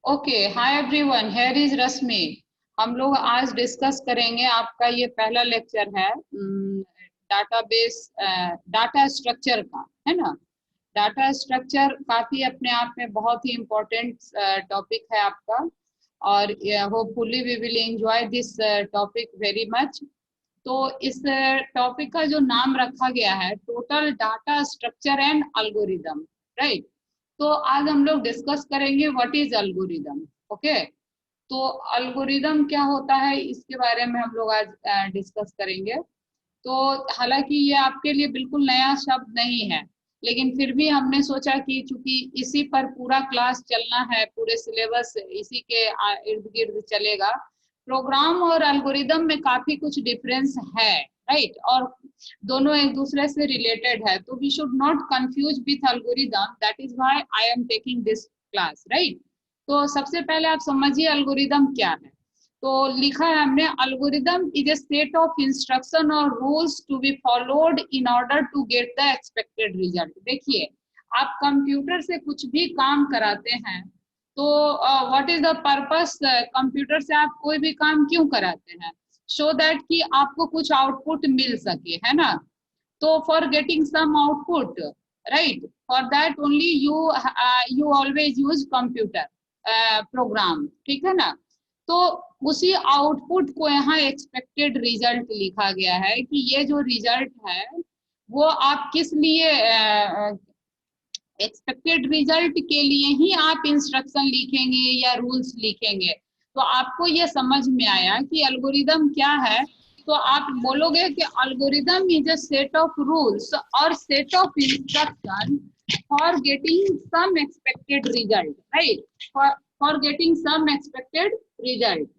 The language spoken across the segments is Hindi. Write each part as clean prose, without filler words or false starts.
Okay, hi everyone, here is Rashmi. हम लोग आज डिस्कस करेंगे, आपका ये पहला लेक्चर है डाटाबेस डाटा स्ट्रक्चर का, है ना। डाटा स्ट्रक्चर काफी अपने आप में बहुत ही इम्पोर्टेंट टॉपिक है आपका, और hopefully we will enjoy this topic very much. तो इस टॉपिक का जो नाम रखा गया है, total data structure and algorithm, right. तो आज हम लोग डिस्कस करेंगे व्हाट इज एल्गोरिदम। ओके, तो एल्गोरिदम क्या होता है इसके बारे में हम लोग आज डिस्कस करेंगे। तो हालांकि ये आपके लिए बिल्कुल नया शब्द नहीं है, लेकिन फिर भी हमने सोचा कि चूंकि इसी पर पूरा क्लास चलना है, पूरे सिलेबस इसी के इर्द गिर्द चलेगा। प्रोग्राम और एल्गोरिदम में काफी कुछ डिफरेंस है, राइट, और दोनों एक दूसरे से रिलेटेड है, तो we should not confuse with algorithm, that is why I am taking this class, right. तो सबसे पहले आप समझिए एल्गोरिदम क्या है। तो लिखा है हमने, algorithm is a set of instruction और rules to be followed in order to get the expected result. देखिए, आप कंप्यूटर से कुछ भी काम कराते हैं, तो what is the purpose, computer से आप कोई भी काम क्यों कराते हैं? सो दैट कि आपको कुछ आउटपुट मिल सके, है ना। तो for getting some output, right, for that only you always use computer program, ठीक है ना। तो उसी आउटपुट को यहाँ एक्सपेक्टेड रिजल्ट लिखा गया है कि ये जो रिजल्ट है वो आप किस लिए, एक्सपेक्टेड रिजल्ट के लिए ही आप इंस्ट्रक्शन लिखेंगे या रूल्स लिखेंगे। तो आपको ये समझ में आया कि एल्गोरिदम क्या है। तो आप बोलोगे कि algorithm is a set of rules और set of instruction for getting some expected result, right, for getting some expected result.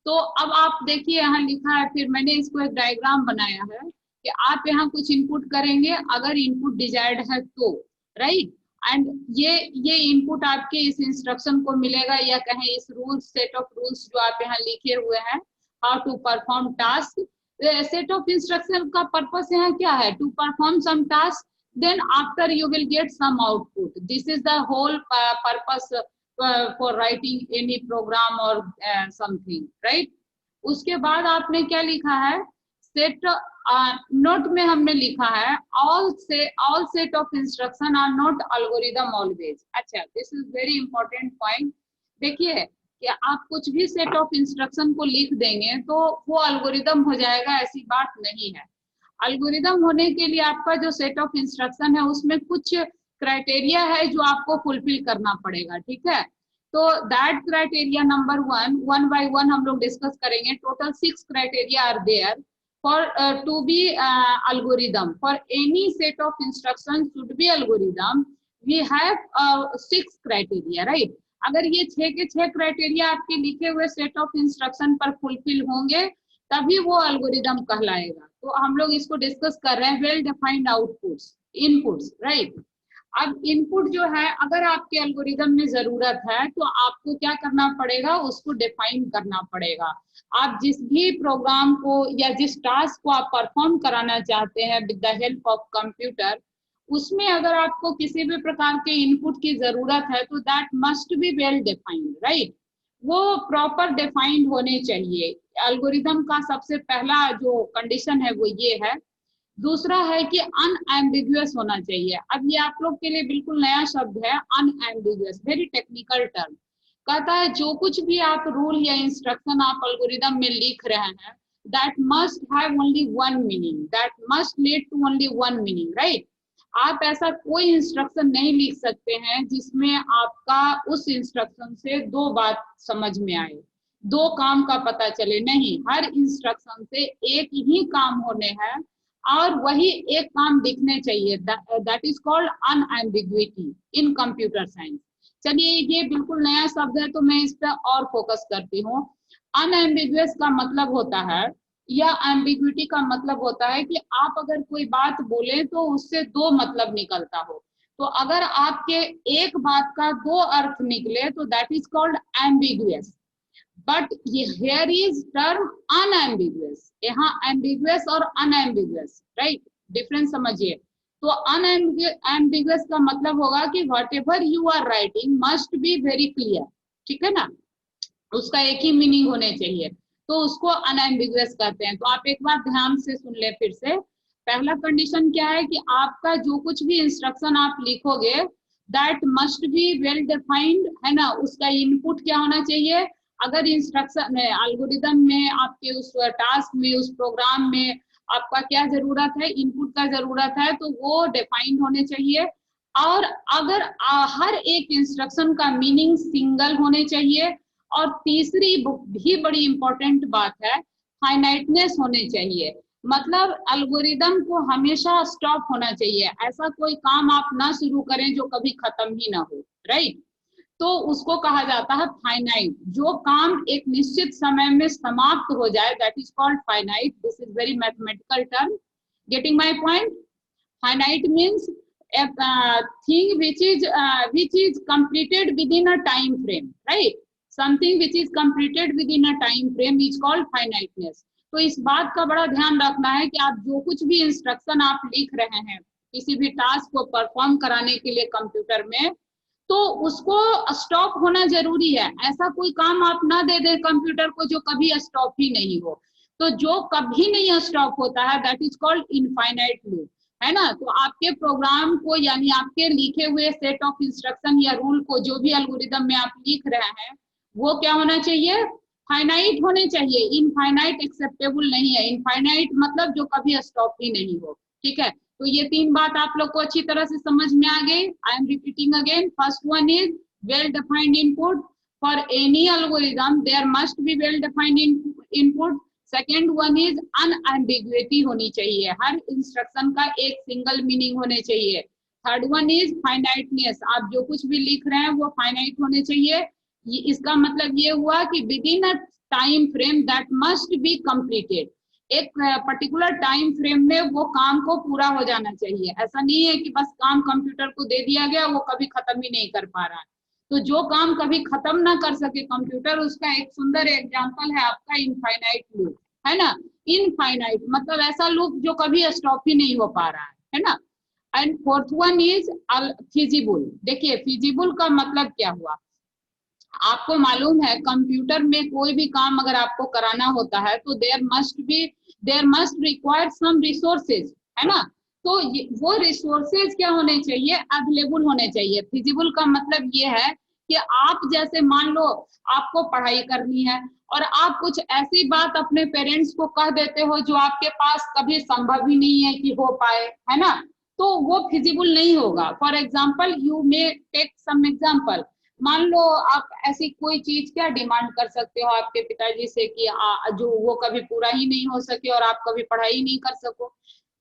तो अब आप देखिए यहाँ लिखा है, फिर मैंने इसको एक डायग्राम बनाया है कि आप यहाँ कुछ इनपुट करेंगे, अगर इनपुट डिजायर्ड है तो, राइट, एंड ये इनपुट आपके इस इंस्ट्रक्शन को मिलेगा, या कहें इस रूल्स, सेट ऑफ रूल्स जो आप यहाँ लिखे हुए हैं, how to perform task. Set of instruction का पर्पस यहाँ क्या है? To perform some task, then after you will get some output. This is the whole purpose for writing any program or something, right? उसके बाद आपने क्या लिखा है, सेट नोट में हमने लिखा है, all set of instruction are not algorithm always. अच्छा, this is very important point. देखिए कि आप कुछ भी सेट ऑफ इंस्ट्रक्शन को लिख देंगे तो वो एल्गोरिदम हो जाएगा, ऐसी बात नहीं है। एल्गोरिदम होने के लिए आपका जो सेट ऑफ इंस्ट्रक्शन है उसमें कुछ क्राइटेरिया है जो आपको फुलफिल करना पड़ेगा, ठीक है। तो that criteria number one by one हम लोग डिस्कस करेंगे। Total 6 criteria are there for to be algorithm. For any set of instruction should be algorithm, we have 6 criteria, right. अगर ये 6 के 6 क्राइटेरिया आपके लिखे हुए सेट ऑफ इंस्ट्रक्शन पर फुलफिल होंगे तभी वो एल्गोरिदम कहलाएगा। तो हम लोग इसको डिस्कस कर रहे हैं, well defined outputs, inputs, right. अब इनपुट जो है, अगर आपके एल्गोरिदम में जरूरत है तो आपको क्या करना पड़ेगा, उसको डिफाइन करना पड़ेगा। आप जिस भी प्रोग्राम को या जिस टास्क को आप परफॉर्म कराना चाहते हैं with the help of computer, उसमें अगर आपको किसी भी प्रकार के इनपुट की जरूरत है तो that must be well defined, right. वो प्रॉपर डिफाइंड होने चाहिए। एल्गोरिदम का सबसे पहला जो कंडीशन है वो ये है। दूसरा है कि अनएम्बिगुअस होना चाहिए। अब ये आप लोग के लिए बिल्कुल नया शब्द है, अनएम्बिगुअस, वेरी टेक्निकल टर्म। कहता है जो कुछ भी आप रूल या इंस्ट्रक्शन आप एल्गोरिदम में लिख रहे हैं, that must have only one meaning, that must lead to only one meaning, right. आप ऐसा कोई इंस्ट्रक्शन नहीं लिख सकते हैं जिसमें आपका उस इंस्ट्रक्शन से दो बात समझ में आए, दो काम का पता चले। नहीं, हर इंस्ट्रक्शन से एक ही काम होने हैं और वही एक काम दिखने चाहिए। That is called unambiguity in computer science. चलिए, ये बिल्कुल नया शब्द है तो मैं इस पर और फोकस करती हूँ। अनएम्बिगुअस का मतलब होता है, या एम्बिग्विटी का मतलब होता है कि आप अगर कोई बात बोले तो उससे दो मतलब निकलता हो। तो अगर आपके एक बात का दो अर्थ निकले तो that is called ambiguous. But here is term unambiguous. यहाँ एम्बिगुअस और अनएम्बिगुअस, राइट, डिफरेंस समझिए। तो अनएम्बिगुअस का मतलब होगा कि whatever you are writing must be very clear, ठीक है ना, उसका एक ही मीनिंग होने चाहिए, तो उसको अनएम्बिगुअस कहते हैं। तो आप एक बार ध्यान से सुन ले फिर से। पहला कंडीशन क्या है कि आपका जो कुछ भी इंस्ट्रक्शन आप लिखोगे that must be well defined, है ना, उसका इनपुट क्या होना चाहिए। अगर इंस्ट्रक्शन एल्गोरिदम में आपके उस टास्क में उस प्रोग्राम में आपका क्या जरूरत है, इनपुट का जरूरत है, तो वो डिफाइंड होने चाहिए। और अगर हर एक इंस्ट्रक्शन का मीनिंग सिंगल होने चाहिए। और तीसरी भी बड़ी इंपॉर्टेंट बात है, फाइनाइटनेस होने चाहिए। मतलब अल्गोरिदम को हमेशा स्टॉप होना चाहिए, ऐसा कोई काम आप ना शुरू करें जो कभी खत्म ही ना हो, राइट। तो उसको कहा जाता है फाइनाइट। जो काम एक निश्चित समय में समाप्त हो जाए that is called finite. This is very mathematical term, getting my point. Finite means a thing which is completed within a time frame, right? Something which is completed within a time frame is called finiteness. तो इस बात का बड़ा ध्यान रखना है कि आप जो कुछ भी इंस्ट्रक्शन आप लिख रहे हैं किसी भी टास्क को परफॉर्म कराने के लिए कंप्यूटर में, तो उसको स्टॉप होना जरूरी है। ऐसा कोई काम आप ना दे दें कंप्यूटर को जो कभी स्टॉप ही नहीं हो। तो जो कभी नहीं स्टॉप होता है that is called infinite loop, है ना। तो आपके प्रोग्राम को यानी आपके लिखे हुए सेट ऑफ इंस्ट्रक्शन या रूल को जो भी एल्गोरिदम में आप लिख रहे हैं वो क्या होना चाहिए, फाइनाइट होने चाहिए। इनफाइनाइट एक्सेप्टेबल नहीं है। इनफाइनाइट मतलब जो कभी स्टॉप ही नहीं हो, ठीक है। तो ये तीन बात आप लोग को अच्छी तरह से समझ में आ गई। I am repeating again. First one is well defined input. For any algorithm there must be well defined input. Second one is unambiguity होनी चाहिए, हर इंस्ट्रक्शन का एक सिंगल मीनिंग होने चाहिए। थर्ड वन इज फाइनाइटनेस, आप जो कुछ भी लिख रहे हैं वो फाइनाइट होने चाहिए। इसका मतलब ये हुआ कि with in a time frame that must be completed. एक पर्टिकुलर टाइम फ्रेम में वो काम को पूरा हो जाना चाहिए। ऐसा नहीं है कि बस काम कंप्यूटर को दे दिया गया वो कभी खत्म ही नहीं कर पा रहा है। तो जो काम कभी खत्म ना कर सके कंप्यूटर, उसका एक सुंदर एग्जांपल है आपका इनफाइनाइट लूप, है ना। इनफाइनाइट मतलब ऐसा लूप जो कभी स्टॉप ही नहीं हो पा रहा है ना। And fourth one is feasible. देखिए फिजिबल का मतलब क्या हुआ, आपको मालूम है कंप्यूटर में कोई भी काम अगर आपको कराना होता है तो there must require some resources, है ना। तो वो रिसोर्सेज क्या होने चाहिए, अवेलेबल होने चाहिए। फिजिबल का मतलब ये है कि आप जैसे मान लो आपको पढ़ाई करनी है और आप कुछ ऐसी बात अपने पेरेंट्स को कह देते हो जो आपके पास कभी संभव ही नहीं है कि हो पाए, है ना। तो वो फिजिबल नहीं होगा। For example you may take some example. मान लो आप ऐसी कोई चीज क्या डिमांड कर सकते हो आपके पिताजी से कि जो वो कभी पूरा ही नहीं हो सके और आप कभी पढ़ाई नहीं कर सको।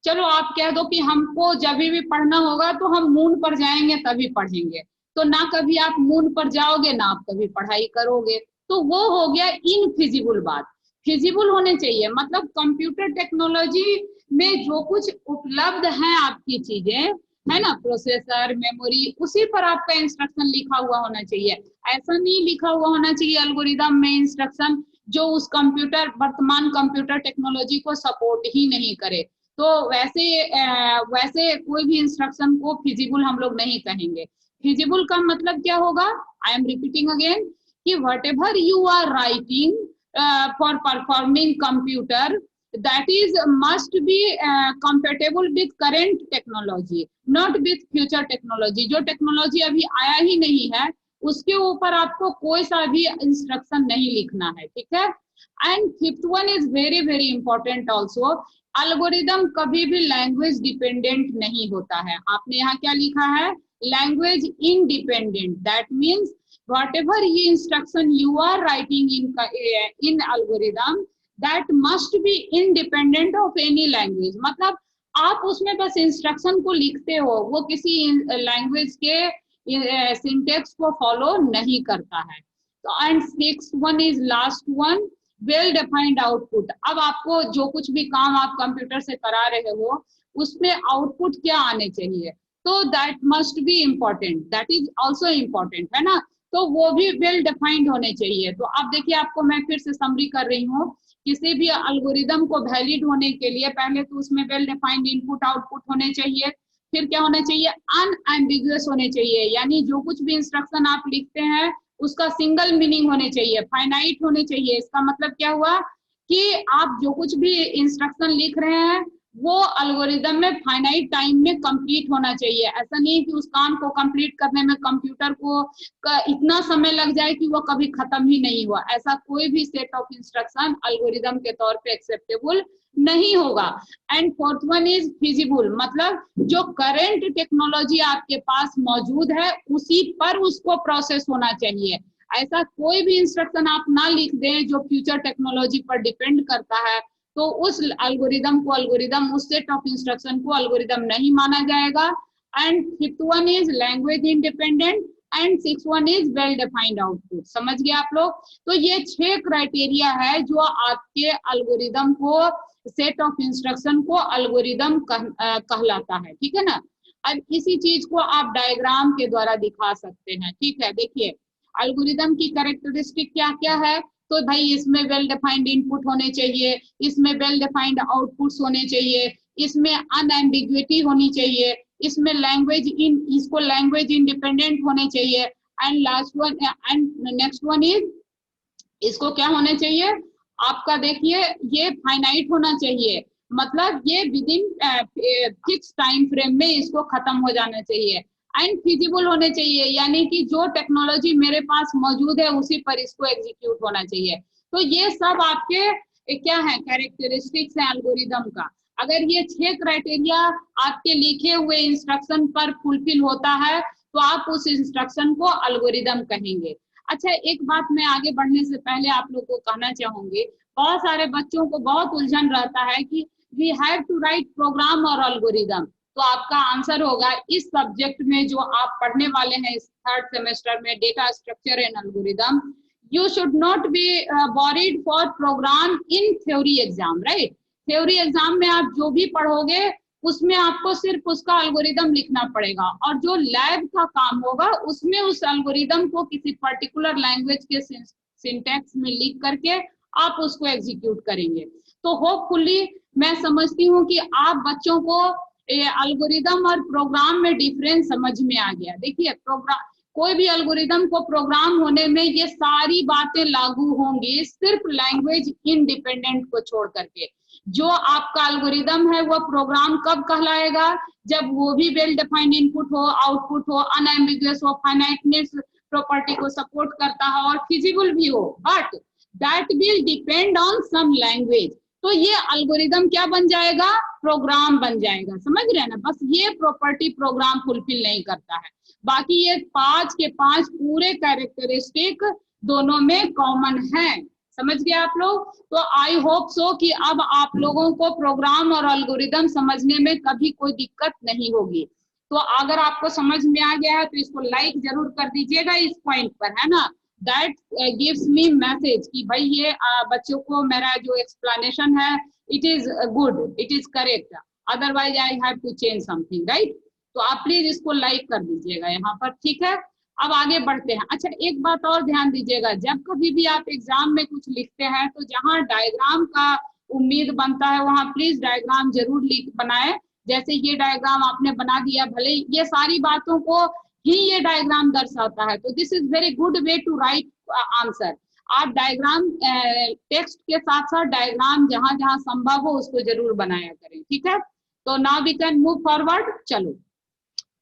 चलो आप कह दो कि हमको जब भी पढ़ना होगा तो हम मून पर जाएंगे तभी पढ़ेंगे। तो ना कभी आप मून पर जाओगे ना आप कभी पढ़ाई करोगे, तो वो हो गया इनफिजिबल बात। फिजिबल होने चाहिए मतलब कंप्यूटर टेक्नोलॉजी में जो कुछ उपलब्ध है आपकी चीजें, है ना, प्रोसेसर मेमोरी, उसी पर आपका इंस्ट्रक्शन लिखा हुआ होना चाहिए। ऐसा नहीं लिखा हुआ होना चाहिए एल्गोरिदम में इंस्ट्रक्शन जो उस कंप्यूटर वर्तमान कंप्यूटर टेक्नोलॉजी को सपोर्ट ही नहीं करे। तो वैसे कोई भी इंस्ट्रक्शन को फिजिबल हम लोग नहीं कहेंगे। फिजिबल का मतलब क्या होगा, आई एम रिपीटिंग अगेन कि whatever you are writing for performing computer that is must be compatible with current technology, not with future technology। जो टेक्नोलॉजी अभी आया ही नहीं है उसके ऊपर आपको कोई सा भी इंस्ट्रक्शन नहीं लिखना है, ठीक है। And fifth one is very very important also, algorithm कभी भी लैंग्वेज डिपेंडेंट नहीं होता है। आपने यहाँ क्या लिखा है, language independent. That means whatever instruction you are writing in algorithm that must be independent of any language। मतलब आप उसमें बस इंस्ट्रक्शन को लिखते हो, वो किसी लैंग्वेज के सिंटेक्स को फॉलो नहीं करता है। तो and six one is last one, well defined output. अब आपको जो कुछ भी काम आप कंप्यूटर से करा रहे हो उसमें आउटपुट क्या आने चाहिए, तो that must be important, that is also important, है ना। तो वो भी वेल डिफाइंड होने चाहिए। तो अब देखिए आपको मैं फिर से समरी कर रही हूँ, किसी भी एल्गोरिदम को वैलिड होने के लिए पहले तो उसमें वेल डिफाइंड इनपुट आउटपुट होने चाहिए। फिर क्या होना चाहिए, अनएम्बिगुअस होने चाहिए, यानी जो कुछ भी इंस्ट्रक्शन आप लिखते हैं उसका सिंगल मीनिंग होने चाहिए, फाइनाइट होने चाहिए। इसका मतलब क्या हुआ कि आप जो कुछ भी इंस्ट्रक्शन लिख रहे हैं वो एल्गोरिदम में फाइनाइट टाइम में कंप्लीट होना चाहिए। ऐसा नहीं कि उस काम को कंप्लीट करने में कंप्यूटर को इतना समय लग जाए कि वो कभी खत्म ही नहीं हुआ। ऐसा कोई भी सेट ऑफ इंस्ट्रक्शन एल्गोरिदम के तौर पे एक्सेप्टेबल नहीं होगा। And fourth one is feasible, मतलब जो करंट टेक्नोलॉजी आपके पास मौजूद है उसी पर उसको प्रोसेस होना चाहिए। ऐसा कोई भी इंस्ट्रक्शन आप ना लिख दें जो फ्यूचर टेक्नोलॉजी पर डिपेंड करता है, तो उस एल्गोरिदम को एल्गोरिदम, उस सेट ऑफ इंस्ट्रक्शन को एल्गोरिदम नहीं माना जाएगा। And fifth one is language independent and six one is well defined output. समझ गए आप लोग? तो ये 6 क्राइटेरिया है जो आपके एल्गोरिदम को, सेट ऑफ इंस्ट्रक्शन को एल्गोरिदम कहलाता है। ठीक है ना? अब इसी चीज को आप डायग्राम के द्वारा दिखा सकते हैं। ठीक है, देखिए एल्गोरिदम की कैरेक्टरिस्टिक क्या क्या है। तो भाई इसमें वेल डिफाइंड इनपुट होने चाहिए, इसमें वेल डिफाइंड आउटपुट्स होने चाहिए, इसमें अनएम्बिग्युइटी होनी चाहिए, इसमें लैंग्वेज इन, इसको लैंग्वेज इंडिपेंडेंट होने चाहिए। And last one and next one is, इसको क्या होने चाहिए आपका, देखिए ये फाइनाइट होना चाहिए, मतलब ये with in fix time frame में इसको खत्म हो जाना चाहिए। एंड फिजिबल होने चाहिए, यानी कि जो टेक्नोलॉजी मेरे पास मौजूद है उसी पर इसको एग्जीक्यूट होना चाहिए। तो ये सब आपके क्या है, कैरेक्टरिस्टिक्स है एल्गोरिदम का। अगर ये 6 क्राइटेरिया आपके लिखे हुए इंस्ट्रक्शन पर फुलफिल होता है तो आप उस इंस्ट्रक्शन को एल्गोरिदम कहेंगे। अच्छा, एक बात मैं आगे बढ़ने से पहले आप लोग को कहना चाहूंगी, बहुत सारे बच्चों को बहुत उलझन रहता है कि we have to write program और एल्गोरिदम। तो आपका आंसर होगा, इस सब्जेक्ट में जो आप पढ़ने वाले हैं इस 3rd सेमेस्टर में, data structure and algorithm, you should not be worried for program in theory exam, right? Theory exam में आप जो भी पढ़ोगे उसमें आपको सिर्फ उसका एल्गोरिदम लिखना पड़ेगा, और जो लैब का काम होगा उसमें उस एल्गोरिदम को किसी पर्टिकुलर लैंग्वेज के सिंटैक्स में लिख करके आप उसको एग्जीक्यूट करेंगे। तो होपफुली मैं समझती हूँ कि आप बच्चों को एल्गोरिदम और प्रोग्राम में डिफरेंस समझ में आ गया। देखिए प्रोग्राम, कोई भी एल्गोरिदम को प्रोग्राम होने में ये सारी बातें लागू होंगी, सिर्फ लैंग्वेज इंडिपेंडेंट को छोड़ करके। जो आपका एल्गोरिदम है वो प्रोग्राम कब कहलाएगा, जब वो भी वेल डिफाइंड इनपुट हो, आउटपुट हो, अनएम्बिगुअस हो, फाइनाइटनेस प्रॉपर्टी को सपोर्ट करता हो और फिजिबल भी हो, but that will depend on some language. तो ये एल्गोरिदम क्या बन जाएगा, प्रोग्राम बन जाएगा। समझ रहे हैं ना? बस ये प्रॉपर्टी प्रोग्राम फुलफिल नहीं करता है, बाकी ये 5 के 5 पूरे कैरेक्टरिस्टिक दोनों में कॉमन है। समझ गए आप लोग? तो आई होप सो कि अब आप लोगों को प्रोग्राम और एल्गोरिदम समझने में कभी कोई दिक्कत नहीं होगी। तो अगर आपको समझ में आ गया है तो इसको लाइक जरूर कर दीजिएगा इस पॉइंट पर, है ना? दैट गिव्स मी मैसेज कि भाई ये बच्चों को मेरा जो एक्सप्लेनेशन है it is good, it is correct, otherwise I have to change something, right? तो आप प्लीज इसको लाइक कर दीजिएगा यहाँ पर, ठीक है? अब आगे बढ़ते हैं। अच्छा, एक बात और ध्यान दीजिएगा, जब कभी भी आप एग्जाम में कुछ लिखते हैं तो जहाँ डायग्राम का उम्मीद बनता है वहां प्लीज डायग्राम जरूर बनाए। जैसे ये डायग्राम आपने बना दिया, भले ये सारी बातों को ही ये डायग्राम दर्शाता है, तो this is very good way to write answer. आप डायग्राम टेक्स्ट के साथ साथ डायग्राम जहां जहां संभव हो उसको जरूर बनाया करें, ठीक है? तो now we can move forward. चलो,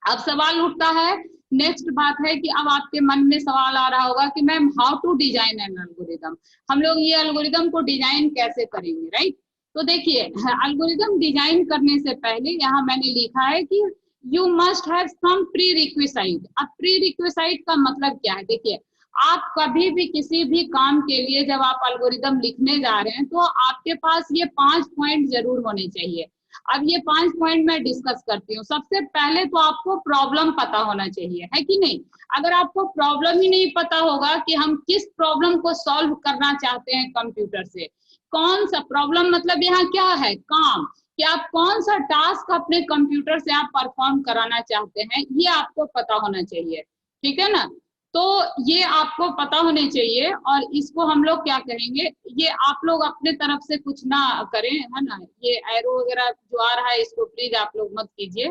अब सवाल उठता है, नेक्स्ट बात है कि अब आपके मन में सवाल आ रहा होगा कि ma'am how to design an algorithm, हम लोग ये एल्गोरिदम को डिजाइन कैसे करेंगे, राइट? तो देखिए एल्गोरिदम डिजाइन करने से पहले यहाँ मैंने लिखा है कि you must have some prerequisite. अब प्री रिक्विसाइट का मतलब क्या है? देखिए आप कभी भी किसी भी काम के लिए जब आप एल्गोरिदम लिखने जा रहे हैं तो आपके पास ये 5 पॉइंट जरूर होने चाहिए। अब ये 5 पॉइंट मैं डिस्कस करती हूँ। सबसे पहले तो आपको प्रॉब्लम पता होना चाहिए, है कि नहीं? अगर आपको प्रॉब्लम ही नहीं पता होगा कि हम किस प्रॉब्लम को सॉल्व करना चाहते हैं कंप्यूटर से, कौन सा प्रॉब्लम, मतलब यहाँ क्या है, काम, कि आप कौन सा टास्क अपने कंप्यूटर से आप परफॉर्म कराना चाहते हैं, ये आपको पता होना चाहिए, ठीक है ना? तो ये आपको पता होने चाहिए। और इसको हम लोग क्या करेंगे, ये आप लोग अपने तरफ से कुछ ना करें, है ना? ये एरो वगैरह जो आ रहा है इसको प्लीज आप लोग मत कीजिए।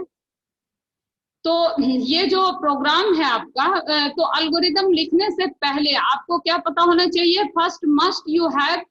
तो ये जो प्रोग्राम है आपका, तो अल्गोरिदम लिखने से पहले आपको क्या पता होना चाहिए? First must you have,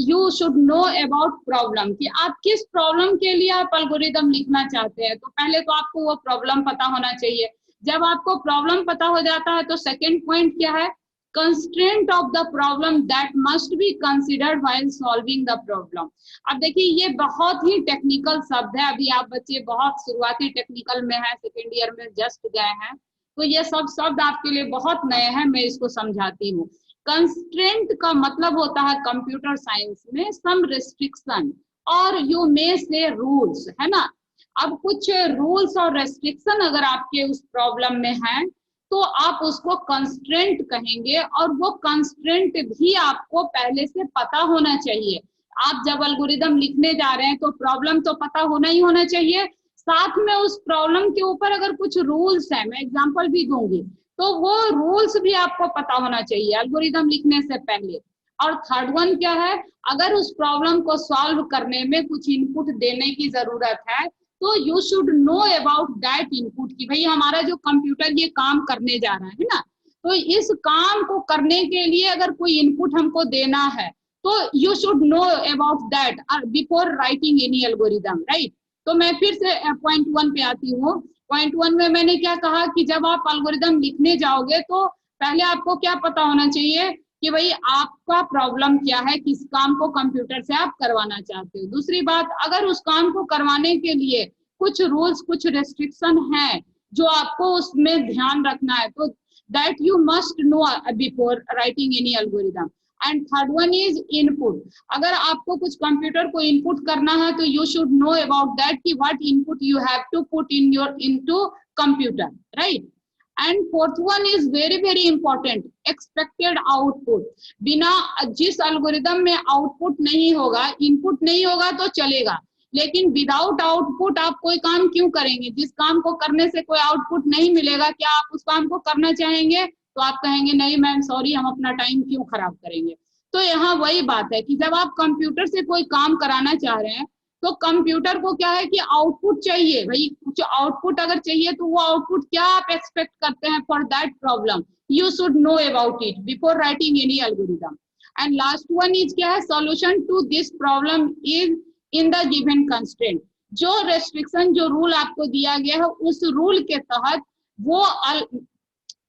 you should know about problem, कि आप किस प्रॉब्लम के लिए आप अल्गोरिदम लिखना चाहते हैं। तो पहले तो आपको वो प्रॉब्लम पता होना चाहिए। जब आपको प्रॉब्लम पता हो जाता है तो सेकेंड पॉइंट क्या है? Constraint of the problem that must be considered while solving the problem. अब देखिए ये बहुत ही टेक्निकल शब्द है, अभी आप बच्चे बहुत शुरुआती टेक्निकल में है, सेकेंड ईयर में जस्ट गए हैं, तो ये सब शब्द आपके लिए बहुत नए हैं, मैं इसको समझाती हूँ। कंस्ट्रेंट का मतलब होता है कंप्यूटर साइंस में सम रिस्ट्रिक्शन, और यू मे से रूल्स, है ना। अब कुछ रूल्स और रेस्ट्रिक्शन अगर आपके उस प्रॉब्लम में है तो आप उसको कंस्ट्रेंट कहेंगे, और वो कंस्ट्रेंट भी आपको पहले से पता होना चाहिए। आप जब एल्गोरिदम लिखने जा रहे हैं तो प्रॉब्लम तो पता होना ही होना चाहिए, साथ में उस प्रॉब्लम के ऊपर अगर कुछ रूल्स है, मैं एग्जांपल भी दूंगी, तो वो रूल्स भी आपको पता होना चाहिए एल्गोरिदम लिखने से पहले। और थर्ड वन क्या है? अगर उस प्रॉब्लम को सॉल्व करने में कुछ इनपुट देने की जरूरत है तो you should know about that input, कि भाई हमारा जो कंप्यूटर ये काम करने जा रहा है ना, तो इस काम को करने के लिए अगर कोई इनपुट हमको देना है तो you should know about that before writing any algorithm, right. तो मैं फिर से पॉइंट वन पे आती हूँ। पॉइंट वन में मैंने क्या कहा कि जब आप एल्गोरिदम लिखने जाओगे तो पहले आपको क्या पता होना चाहिए कि भाई आपका प्रॉब्लम क्या है, किस काम को कंप्यूटर से आप करवाना चाहते हो। दूसरी बात, अगर उस काम को करवाने के लिए कुछ रूल्स, कुछ रेस्ट्रिक्शन है जो आपको उसमें ध्यान रखना है, तो that you must know before writing any algorithm. And third one is input. अगर आपको कुछ कंप्यूटर को इनपुट करना है तो you should know about that कि what input you have to put in your into computer, right. And fourth one is very very important, expected output. बिना, जिस एल्गोरिदम में आउटपुट नहीं होगा, इनपुट नहीं होगा तो चलेगा, लेकिन विदाउट आउटपुट आप कोई काम क्यों करेंगे? जिस काम को करने से कोई आउटपुट नहीं मिलेगा, क्या आप उस काम को करना चाहेंगे? तो आप कहेंगे नहीं मैम सॉरी, हम अपना टाइम क्यों खराब करेंगे। तो यहाँ वही बात है कि जब आप कंप्यूटर से कोई काम कराना चाह रहे हैं तो कंप्यूटर को क्या है कि आउटपुट चाहिए, भाई कुछ आउटपुट अगर चाहिए तो वो आउटपुट क्या आप एक्सपेक्ट करते हैं for that problem, you should know about it before writing any algorithm. And last one is क्या है? Solution to this problem is in the given constraint. जो रेस्ट्रिक्शन, जो रूल आपको दिया गया है, उस रूल के तहत वो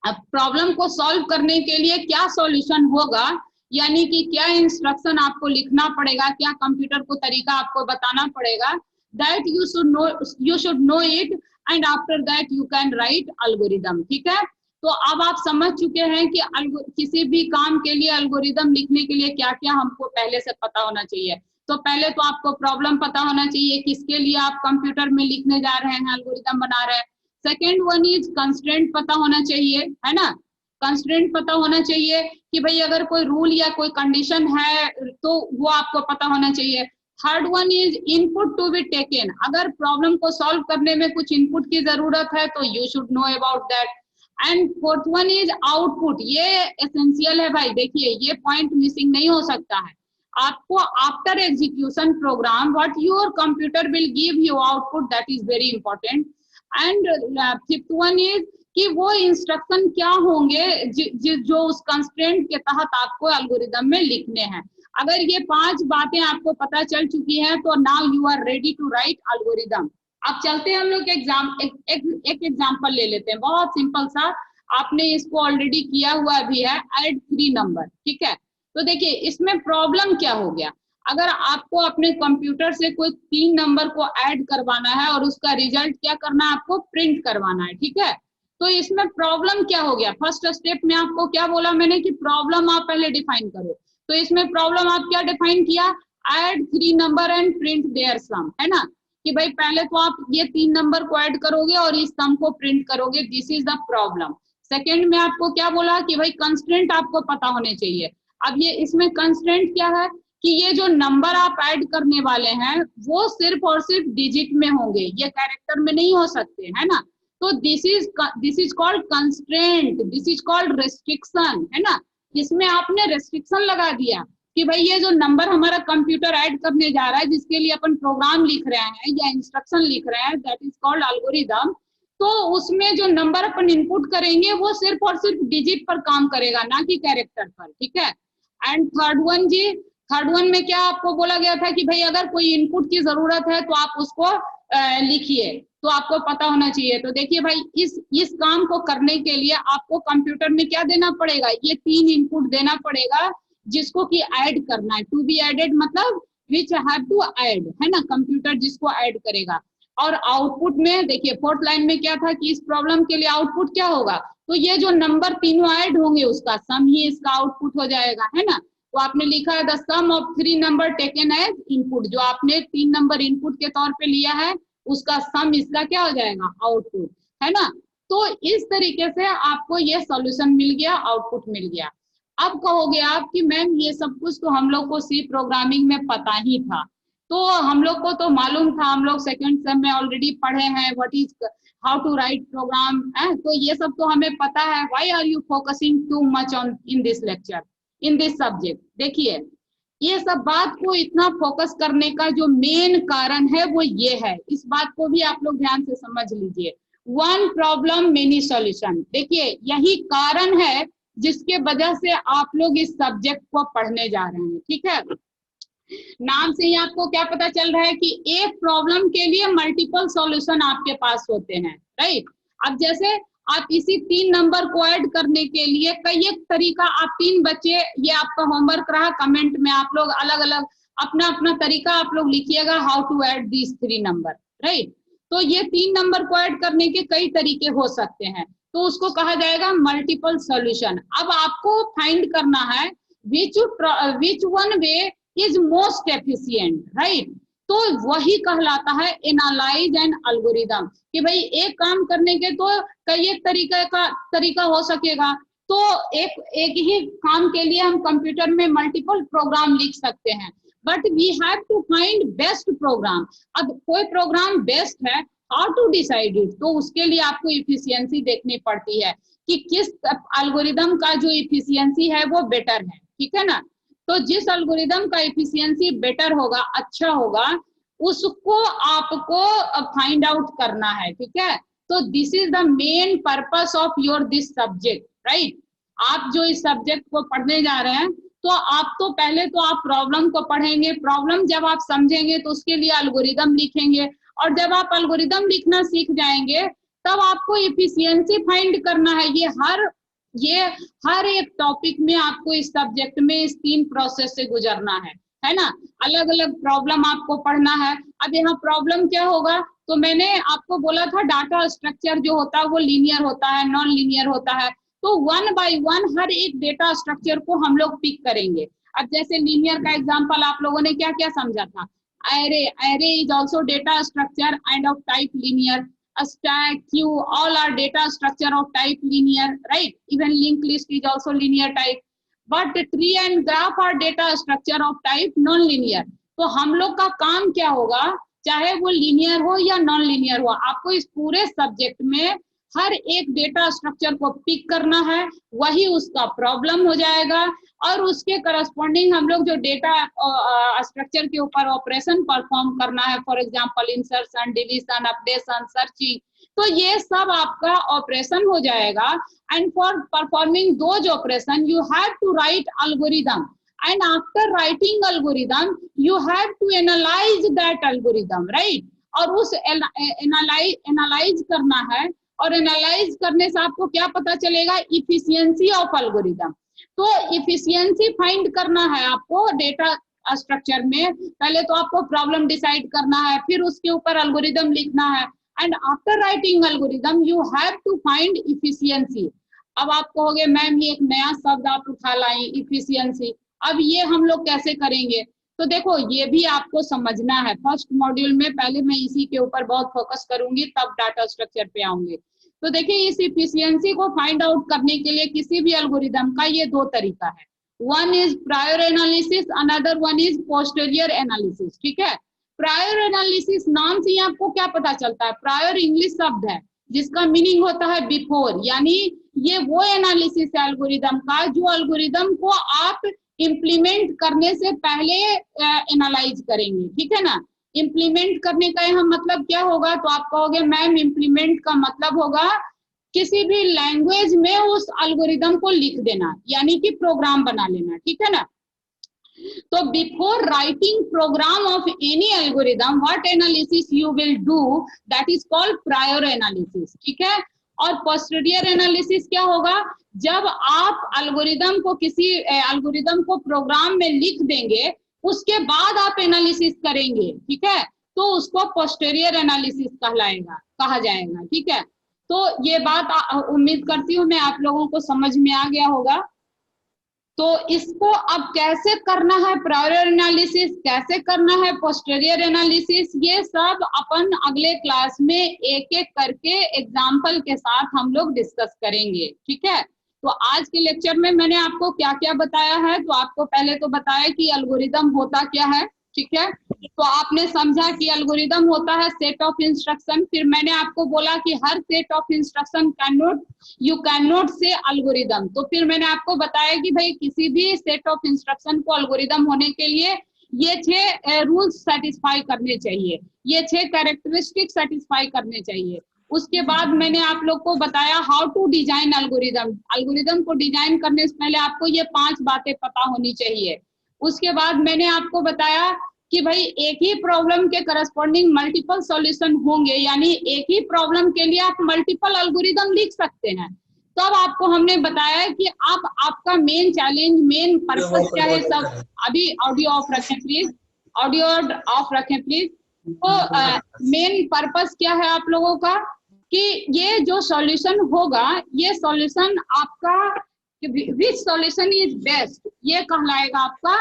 प्रॉब्लम को सॉल्व करने के लिए क्या सॉल्यूशन होगा, यानी कि क्या इंस्ट्रक्शन आपको लिखना पड़ेगा, क्या कंप्यूटर को तरीका आपको बताना पड़ेगा, that you should no it, and after that you can write algorithm. ठीक है, तो अब आप समझ चुके हैं कि किसी भी काम के लिए एल्गोरिदम लिखने के लिए क्या क्या हमको पहले से पता होना चाहिए। तो पहले तो आपको प्रॉब्लम पता होना चाहिए, किसके लिए आप कंप्यूटर में लिखने जा रहे हैं, एल्गोरिदम बना रहे हैं। सेकेंड वन इज कंस्ट्रेंट पता होना चाहिए, है ना। कंस्ट्रेंट पता होना चाहिए कि भाई अगर कोई रूल या कोई कंडीशन है तो वो आपको पता होना चाहिए। Third one is input to be taken. अगर प्रॉब्लम को सॉल्व करने में कुछ इनपुट की जरूरत है तो you should know about that. And fourth one is output. ये एसेंशियल है भाई, देखिए ये पॉइंट मिसिंग नहीं हो सकता है। आपको after execution programme what your computer will give you output, that is very important. And fifth one is कि वो इंस्ट्रक्शन क्या होंगे जो उस कंस्ट्रेंट के तहत आपको एल्गोरिदम में लिखने हैं। अगर ये 5 बातें आपको पता चल चुकी हैं तो now you are ready to write algorithm. अब चलते हैं हम लोग एक एग्जांपल ले लेते हैं, बहुत सिंपल सा। आपने इसको ऑलरेडी किया हुआ भी है, ऐड 3 नंबर। ठीक है, तो देखिए इसमें प्रॉब्लम क्या हो गया। अगर आपको अपने कंप्यूटर से कोई 3 नंबर को ऐड करवाना है और उसका रिजल्ट क्या करना है, आपको प्रिंट करवाना है। ठीक है, तो इसमें प्रॉब्लम क्या हो गया? फर्स्ट स्टेप में आपको क्या बोला मैंने कि प्रॉब्लम आप पहले डिफाइन करो। तो इसमें प्रॉब्लम आप क्या डिफाइन किया? Add 3 number and print their sum, है ना। कि भाई पहले तो आप ये 3 नंबर को ऐड करोगे और इस सम को प्रिंट करोगे, this is the problem. Second में आपको क्या बोला कि भाई कंस्ट्रेंट आपको पता होने चाहिए। अब ये इसमें कंस्ट्रेंट क्या है कि ये जो नंबर आप ऐड करने वाले हैं वो सिर्फ और सिर्फ डिजिट में होंगे, ये कैरेक्टर में नहीं हो सकते, है ना। तो this is called constraint, this is called restriction, है ना। इसमें आपने रेस्ट्रिक्शन लगा दिया कि भाई ये जो नंबर हमारा कंप्यूटर ऐड करने जा रहा है, जिसके लिए अपन प्रोग्राम लिख रहे हैं या इंस्ट्रक्शन लिख रहे हैं, दैट इज कॉल्ड एल्गोरिदम। तो उसमें जो नंबर अपन इनपुट करेंगे वो सिर्फ और सिर्फ डिजिट पर काम करेगा, ना कि कैरेक्टर पर, ठीक है। एंड थर्ड वन जी, थर्ड वन में क्या आपको बोला गया था कि भाई अगर कोई इनपुट की जरूरत है तो आप उसको लिखिए, तो आपको पता होना चाहिए। तो देखिए भाई, इस काम को करने के लिए आपको कंप्यूटर में क्या देना पड़ेगा, ये 3 इनपुट देना पड़ेगा, जिसको कि ऐड करना है। टू बी एडेड मतलब विच हैव टू ऐड, है ना, कंप्यूटर जिसको ऐड करेगा। और आउटपुट में देखिए फोर्थ लाइन में क्या था कि इस प्रॉब्लम के लिए आउटपुट क्या होगा, तो ये जो नंबर तीनों ऐड होंगे उसका सम ही इसका आउटपुट हो जाएगा, है ना। तो आपने लिखा है the sum of 3 number taken as input, जो आपने 3 नंबर इनपुट के तौर पे लिया है उसका सम इसका क्या हो जाएगा, आउटपुट, है ना। तो इस तरीके से आपको ये सॉल्यूशन मिल गया, आउटपुट मिल गया। अब कहोगे आप कि मैम ये सब कुछ तो हम लोग को सी प्रोग्रामिंग में पता ही था, तो हम लोग को तो मालूम था, हम लोग सेकंड सेम में ऑलरेडी पढ़े हैं what is how to write program, तो ये सब तो हमें पता है। Why are you focusing too much on in this lecture, in this subject. देखिए ये सब बात को इतना फोकस करने का जो मेन कारण है वो ये है, इस बात को भी आप लोग ध्यान से समझ लीजिए। वन प्रॉब्लम मेनी सॉल्यूशन, देखिए यही कारण है जिसके वजह से आप लोग इस सब्जेक्ट को पढ़ने जा रहे हैं, ठीक है। नाम से ही आपको क्या पता चल रहा है कि एक प्रॉब्लम के लिए मल्टीपल सॉल्यूशन आपके पास होते हैं, राइट। अब जैसे आप इसी 3 नंबर को ऐड करने के लिए कई एक तरीका, आप 3 बच्चे, ये आपका होमवर्क रहा, कमेंट में आप लोग अलग अलग अपना अपना तरीका आप लोग लिखिएगा, how to add these 3 number, right. तो ये 3 नंबर को ऐड करने के कई तरीके हो सकते हैं, तो उसको कहा जाएगा मल्टीपल सॉल्यूशन। अब आपको फाइंड करना है which one way is most efficient, right. तो वही कहलाता है एनालाइज एंड एल्गोरिदम, कि भाई एक काम करने के तो कई एक तरीका हो सकेगा, तो एक ही काम के लिए हम कंप्यूटर में मल्टीपल प्रोग्राम लिख सकते हैं, but we have to find best program. अब कोई प्रोग्राम बेस्ट है, हाउ टू डिसाइड इट, तो उसके लिए आपको इफिशियंसी देखनी पड़ती है कि किस एल्गोरिदम का जो इफिशियंसी है वो बेटर है, ठीक है ना। तो जिस एल्गोरिदम का इफिशियंसी बेटर होगा, अच्छा होगा, उसको आपको फाइंड आउट करना है, ठीक है। तो this is the main purpose of your this subject, right. आप जो इस सब्जेक्ट को पढ़ने जा रहे हैं, तो आप तो पहले तो आप प्रॉब्लम को पढ़ेंगे, प्रॉब्लम जब आप समझेंगे तो उसके लिए एल्गोरिदम लिखेंगे, और जब आप एल्गोरिदम लिखना सीख जाएंगे तब आपको इफिशियंसी फाइंड करना है। ये हर एक टॉपिक में आपको इस सब्जेक्ट में इस 3 प्रोसेस से गुजरना है ना। अलग अलग प्रॉब्लम आपको पढ़ना है। अब यहाँ प्रॉब्लम क्या होगा, तो मैंने आपको बोला था डाटा स्ट्रक्चर जो होता है वो लीनियर होता है, नॉन लीनियर होता है, तो 1 बाय 1 हर एक डेटा स्ट्रक्चर को हम लोग पिक करेंगे। अब जैसे लीनियर का एग्जांपल आप लोगों ने क्या क्या समझा था, array is also data structure and of type linear, a stack, queue, all are data structure of type linear, right. Even linked list is also linear type, but tree and graph are data structure of type non-linear। तो हम लोग का काम क्या होगा, चाहे वो लीनियर हो या नॉन लीनियर हो, आपको इस पूरे सब्जेक्ट में हर एक डेटा स्ट्रक्चर को पिक करना है, वही उसका प्रॉब्लम हो जाएगा, और उसके करस्पॉन्डिंग हम लोग जो डेटा स्ट्रक्चर के ऊपर ऑपरेशन परफॉर्म करना है, for example insertion, deletion, updation, searching, तो ये सब आपका ऑपरेशन हो जाएगा। And for performing those operation you have to write algorithm, and after writing algorithm you have to analyze that algorithm, right। और उस एनालाइज करना है, और एनालाइज करने से आपको क्या पता चलेगा, इफिशियंसी ऑफ एल्गोरिदम। तो इफिशियंसी फाइंड करना है आपको डेटा स्ट्रक्चर में, पहले तो आपको प्रॉब्लम डिसाइड करना है, फिर उसके ऊपर एल्गोरिदम लिखना है, and after writing algorithm you have to find efficiency. अब आप कहोगे मैम ये एक नया शब्द आप उठा लाई, इफिशियंसी, अब ये हम लोग कैसे करेंगे, तो देखो ये भी आपको समझना है। फर्स्ट मॉड्यूल में पहले मैं इसी के ऊपर बहुत फोकस करूंगी, तब डाटा स्ट्रक्चर पे आऊंगी। तो देखिए इस इफिशियंसी को फाइंड आउट करने के लिए किसी भी एल्गोरिदम का ये 2 तरीका है, one is prior analysis, another one is posterior analysis, ठीक है। प्रायर एनालिसिस नाम से ही आपको क्या पता चलता है, प्रायर इंग्लिश शब्द है जिसका मीनिंग होता है बिफोर, यानी ये वो एनालिसिस है एल्गोरिदम का जो एल्गोरिदम को आप इम्प्लीमेंट करने से पहले एनालाइज करेंगे, ठीक है ना। इम्प्लीमेंट करने का यहाँ मतलब क्या होगा, तो आप कहोगे मैम इम्प्लीमेंट का मतलब होगा किसी भी लैंग्वेज में उस एल्गोरिदम को लिख देना, यानी कि प्रोग्राम बना लेना, ठीक है ना। तो before writing program of any algorithm what analysis you will do, that is called prior analysis, ठीक है। और पोस्टीरियर एनालिसिस क्या होगा, जब आप एल्गोरिदम को किसी एल्गोरिदम को प्रोग्राम में लिख देंगे उसके बाद आप एनालिसिस करेंगे, ठीक है, तो उसको पोस्टीरियर एनालिसिस कहलाएगा, कहा जाएगा, ठीक है। तो ये बात उम्मीद करती हूँ मैं आप लोगों को समझ में आ गया होगा। तो इसको अब कैसे करना है प्रायर एनालिसिस, कैसे करना है पोस्टीरियर एनालिसिस, ये सब अपन अगले क्लास में एक एक करके एग्जाम्पल के साथ हम लोग डिस्कस करेंगे, ठीक है। तो आज के लेक्चर में मैंने आपको क्या क्या बताया है, तो आपको पहले तो बताया कि एल्गोरिदम होता क्या है, ठीक है। तो आपने समझा कि एल्गोरिदम होता है सेट ऑफ इंस्ट्रक्शन। फिर मैंने आपको बोला कि हर set of instruction you can not say algorithm. तो फिर मैंने आपको बताया कि भाई किसी भी सेट ऑफ इंस्ट्रक्शन को एल्गोरिदम होने के लिए ये 6 रूल्स सेटिस्फाई करने चाहिए, ये 6 कैरेक्टरिस्टिक सेटिस्फाई करने चाहिए। उसके बाद मैंने आप लोग को बताया how to design algorithm. Algorithm को डिजाइन करने से पहले आपको ये 5 बातें पता होनी चाहिए। उसके बाद मैंने आपको बताया कि भाई एक ही प्रॉब्लम के करस्पॉन्डिंग मल्टीपल सॉल्यूशन होंगे, यानी एक ही प्रॉब्लम के लिए आप मल्टीपल एल्गोरिदम लिख सकते हैं। तब आपको हमने बताया कि आप आपका मेन चैलेंज, मेन पर्पस क्या है। सब अभी ऑडियो ऑफ रखें प्लीज, ऑडियो ऑफ रखें प्लीज। तो मेन पर्पस क्या है आप लोगों का, कि ये जो सॉल्यूशन होगा ये सॉल्यूशन आपका विच सॉल्यूशन इज बेस्ट, ये कहलाएगा आपका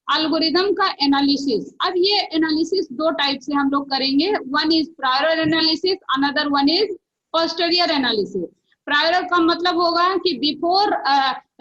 एल्गोरिदम का एनालिसिस। अब ये एनालिसिस 2 टाइप से हम लोग करेंगे, one is prior analysis, another one is posterior analysis. Prior का मतलब होगा कि before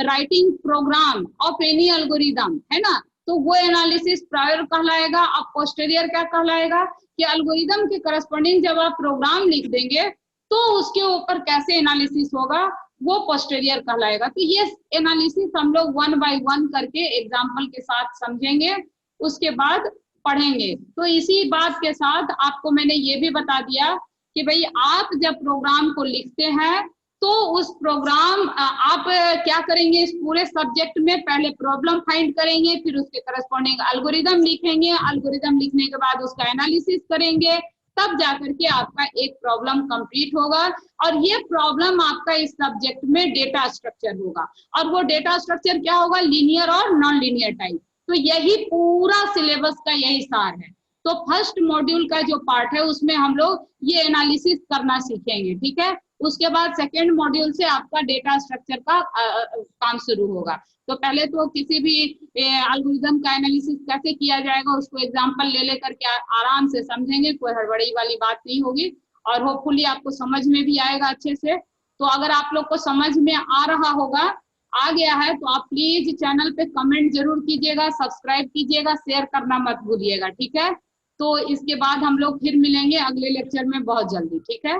writing program of any algorithm, है ना, तो वो एनालिसिस प्रायर कहलाएगा। अब पोस्टीरियर क्या कहलाएगा, कि एल्गोरिदम के करस्पॉन्डिंग जब आप प्रोग्राम लिख देंगे तो उसके ऊपर कैसे एनालिसिस होगा, वो पोस्टीरियर कहलाएगा। तो ये एनालिसिस हम लोग 1 बाय 1 करके एग्जाम्पल के साथ समझेंगे, उसके बाद पढ़ेंगे। तो इसी बात के साथ आपको मैंने ये भी बता दिया कि भाई आप जब प्रोग्राम को लिखते हैं तो उस प्रोग्राम आप क्या करेंगे, इस पूरे सब्जेक्ट में पहले प्रॉब्लम फाइंड करेंगे, फिर उसके करस्पॉन्डिंग एल्गोरिदम लिखेंगे, एल्गोरिदम लिखने के बाद उसका एनालिसिस करेंगे, तब जाकर के आपका एक प्रॉब्लम कंप्लीट होगा। और ये प्रॉब्लम आपका इस सब्जेक्ट में डेटा स्ट्रक्चर होगा, और वो डेटा स्ट्रक्चर क्या होगा, लीनियर और नॉन लीनियर टाइप। तो यही पूरा सिलेबस का यही सार है। तो फर्स्ट मॉड्यूल का जो पार्ट है उसमें हम लोग ये एनालिसिस करना सीखेंगे, ठीक है। उसके बाद सेकेंड मॉड्यूल से आपका डेटा स्ट्रक्चर का काम शुरू होगा। तो पहले तो किसी भी एल्गोरिदम का एनालिसिस कैसे किया जाएगा उसको एग्जांपल ले लेकर के आराम से समझेंगे, कोई हड़बड़ी वाली बात नहीं होगी, और होपफुली आपको समझ में भी आएगा अच्छे से। तो अगर आप लोग को समझ में आ रहा होगा, आ गया है, तो आप प्लीज चैनल पे कमेंट जरूर कीजिएगा, सब्सक्राइब कीजिएगा, शेयर करना मत भूलिएगा, ठीक है। तो इसके बाद हम लोग फिर मिलेंगे अगले लेक्चर में बहुत जल्दी, ठीक है।